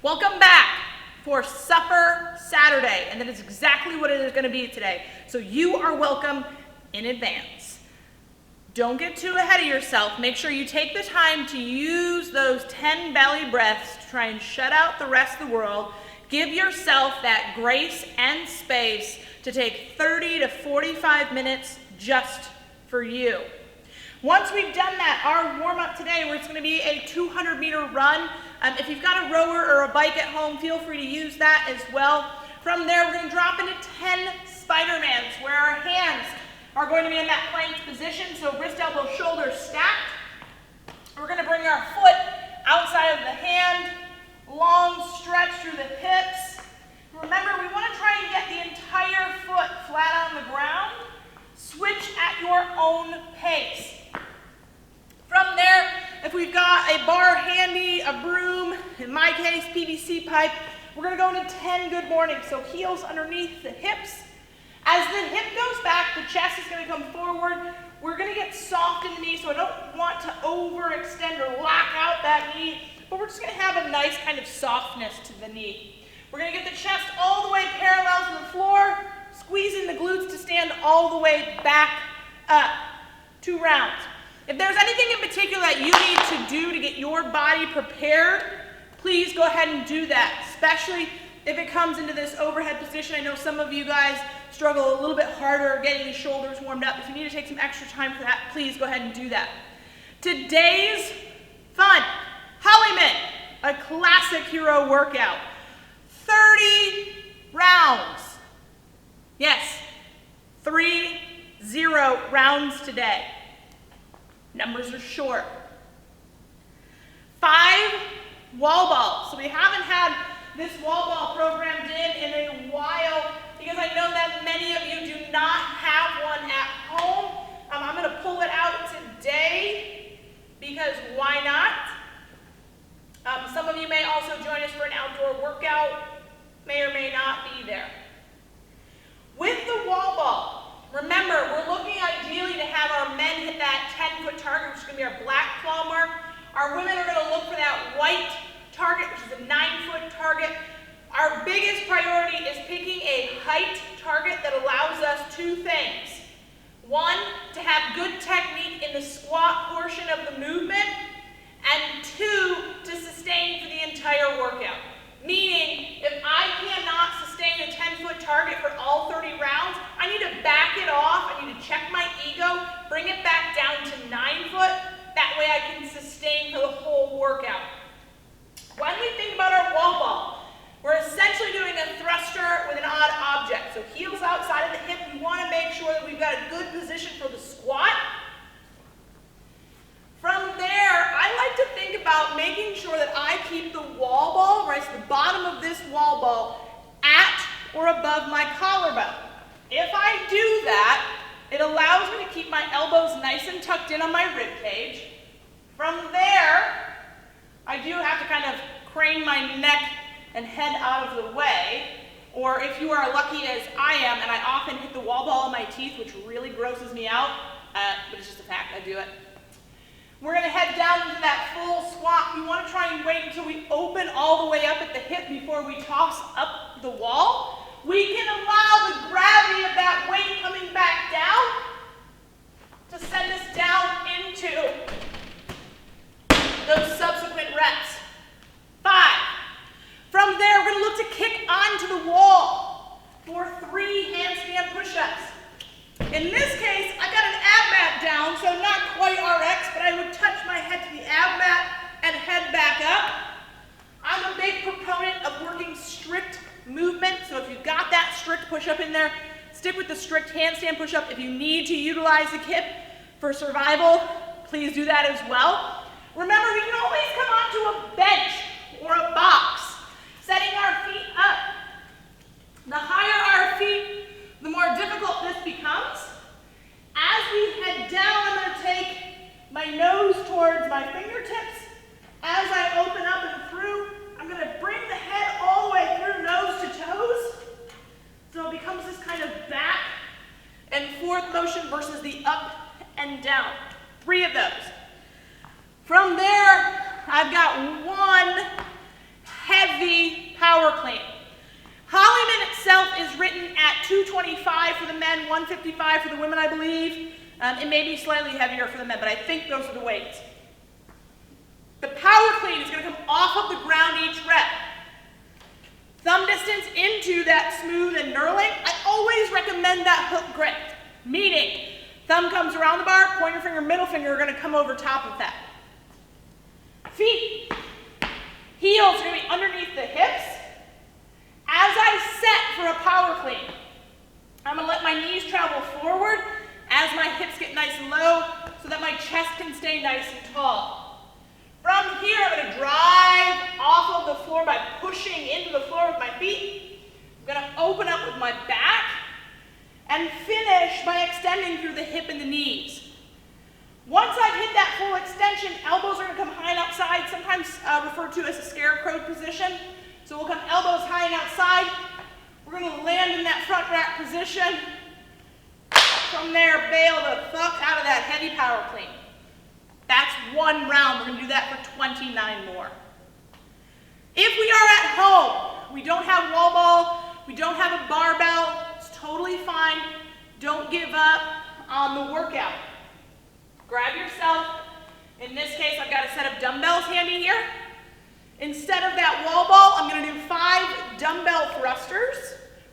Welcome back for Supper Saturday, and that is exactly what it is going to be today. So you are welcome in advance. Don't get too ahead of yourself. Make sure you take the time to use those 10 belly breaths to try and shut out the rest of the world. Give yourself that grace and space to take 30 to 45 minutes just for you. Once we've done that, our warm-up today, where it's going to be a 200-meter run. If you've got a rower or a bike at home, feel free to use that as well. From there, we're going to drop into 10 spidermans, where our hands are going to be in that plank position, so wrist, elbow, shoulder stacked. We're going to bring our foot outside of the hand, long stretch through the hips. Remember, we want to try and get the entire foot flat on the ground. Switch at your own pace. From there, if we've got a bar handy, a broom, in my case, PVC pipe, we're going to go into 10 good mornings. So heels underneath the hips. As the hip goes back, the chest is going to come forward. We're going to get soft in the knee, so I don't want to overextend or lock out that knee, but we're just going to have a nice kind of softness to the knee. We're going to get the chest all the way parallel to the floor, squeezing the glutes to stand all the way back up. 2 rounds. If there's anything in particular that you need to do to get your body prepared, please go ahead and do that, especially if it comes into this overhead position. I know some of you guys struggle a little bit harder getting the shoulders warmed up. If you need to take some extra time for that, please go ahead and do that. Today's fun, Holleyman, a classic hero workout. 30 rounds. Yes, 30 rounds today. Numbers are short. 5 wall balls. So we haven't had this wall ball programmed in a while because I know that many of you do not have one at home. I'm going to pull it out today because why not? Some of you may also join us for an outdoor workout, may or may not be there. With the wall ball, remember, we're looking ideally to have our men hit that 10-foot target, which is going to be our black claw mark. Our women are going to look for that white target, which is a 9-foot target. Our biggest priority is picking a height target that allows us 2 things. 1, to have good technique in the squat portion of the movement, and 2, to sustain for the entire workout. Meaning, if I cannot sustain a 10-foot target for all 30 rounds, I need to back it off, I need to check my ego, bring it back down to 9 foot, that way I can sustain for the whole workout. When we think about our wall ball, we're essentially doing a thruster with an odd object. So heels outside of the hip, we want to make sure that we've got a good position for the squat. From there, I like to think about making sure that I keep the wall ball, right, so the bottom of this wall ball, at or above my collarbone. If I do that, it allows me to keep my elbows nice and tucked in on my rib cage. From there, I do have to kind of crane my neck and head out of the way, or if you are lucky as I am, and I often hit the wall ball in my teeth, which really grosses me out, but it's just a fact, I do it. We're going to head down into that full squat. We want to try and wait until we open all the way up at the hip before we toss up the wall. We can allow the gravity of that weight coming back down to send us down into those subsequent reps. 5. From there, we're going to look to kick onto the wall for 3 handstand push-ups. In this case, I've got an ab mat down, so not quite RX, but I would touch my head to the ab mat and head back up. I'm a big proponent of working strict movement, so if you've got that strict push-up in there, stick with the strict handstand push-up. If you need to utilize the hip for survival, please do that as well. Remember, we can always come onto a bench or a box, setting our feet up. The higher our feet, the more difficult this becomes. As we head down, I'm going to take my nose towards my fingertips. As I open up and through, I'm going to bring the head all the way through, nose to toes. So it becomes this kind of back and forth motion versus the up and down. 3 of those. From there, I've got 1 heavy itself is written at 225 for the men, 155 for the women, I believe. It may be slightly heavier for the men, but I think those are the weights. The power clean is going to come off of the ground each rep. Thumb distance into that smooth and knurling. I always recommend that hook grip, meaning thumb comes around the bar, pointer finger, middle finger are going to come over top of that. Feet, heels are going to be underneath the hips. As I set for a power clean, I'm going to let my knees travel forward as my hips get nice and low so that my chest can stay nice and tall. From here, I'm going to drive off of the floor by pushing into the floor with my feet. I'm going to open up with my back and finish by extending through the hip and the knees. Once I've hit that full extension, elbows are going to come high and outside, sometimes referred to as a scarecrow position. So we'll come elbows high and outside. We're going to land in that front rack position. From there, bail the fuck out of that heavy power clean. That's one round. We're going to do that for 29 more. If we are at home, we don't have wall ball, we don't have a barbell, it's totally fine. Don't give up on the workout. Grab yourself. In this case, I've got a set of dumbbells handy here. Instead of that wall ball, I'm going to do 5 dumbbell thrusters.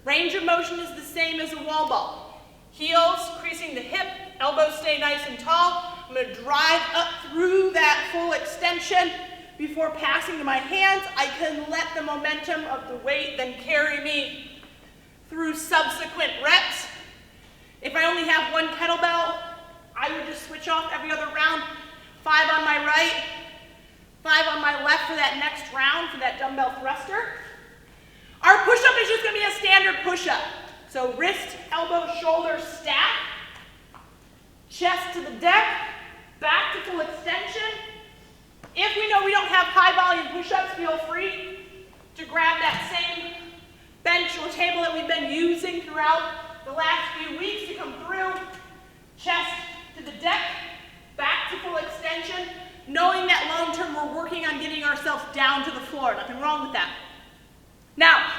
Range of motion is the same as a wall ball. Heels creasing the hip, elbows stay nice and tall. I'm going to drive up through that full extension. Before passing to my hands, I can let the momentum of the weight then carry me through subsequent reps. If I only have one kettlebell, I would just switch off every other round. 5 on my right, 5 on my left for that next round for that dumbbell thruster. Our push-up is just going to be a standard push-up. So wrist, elbow, shoulder, stack. Chest to the deck, back to full extension. If we know we don't have high volume push-ups, feel free to grab that same bench or table that we've been using throughout the last few weeks to come through. Chest to the deck, back to full extension, knowing that long term we're working on getting ourselves down to the floor. Nothing wrong with that. Now,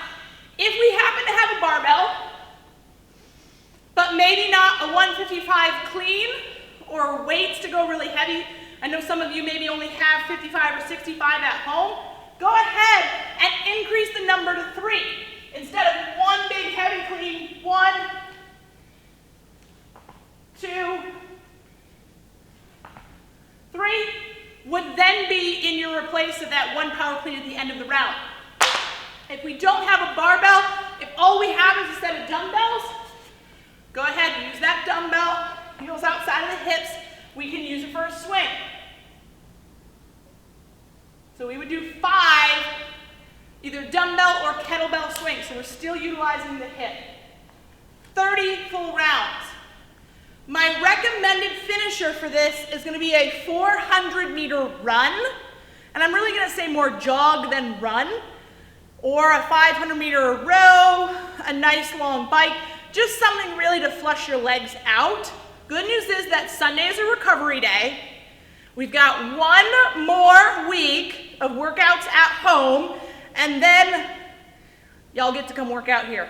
if we happen to have a barbell, but maybe not a 155 clean or weights to go really heavy, I know some of you maybe only have 55 or 65 at home, go ahead and increase the number to 3. Instead of one big heavy clean, 1, 2, 3 would then be in your replace of that one power clean at the end of the round. If we don't have a barbell, if all we have is a set of dumbbells, go ahead and use that dumbbell, heels outside of the hips. We can use it for a swing. So we would do 5 either dumbbell or kettlebell swings. So we're still utilizing the hip. 30 full rounds. My recommended finisher for this is going to be a 400-meter run. And I'm really going to say more jog than run. Or a 500-meter row, a nice long bike. Just something really to flush your legs out. Good news is that Sunday is a recovery day. We've got one more week of workouts at home, and then y'all get to come work out here.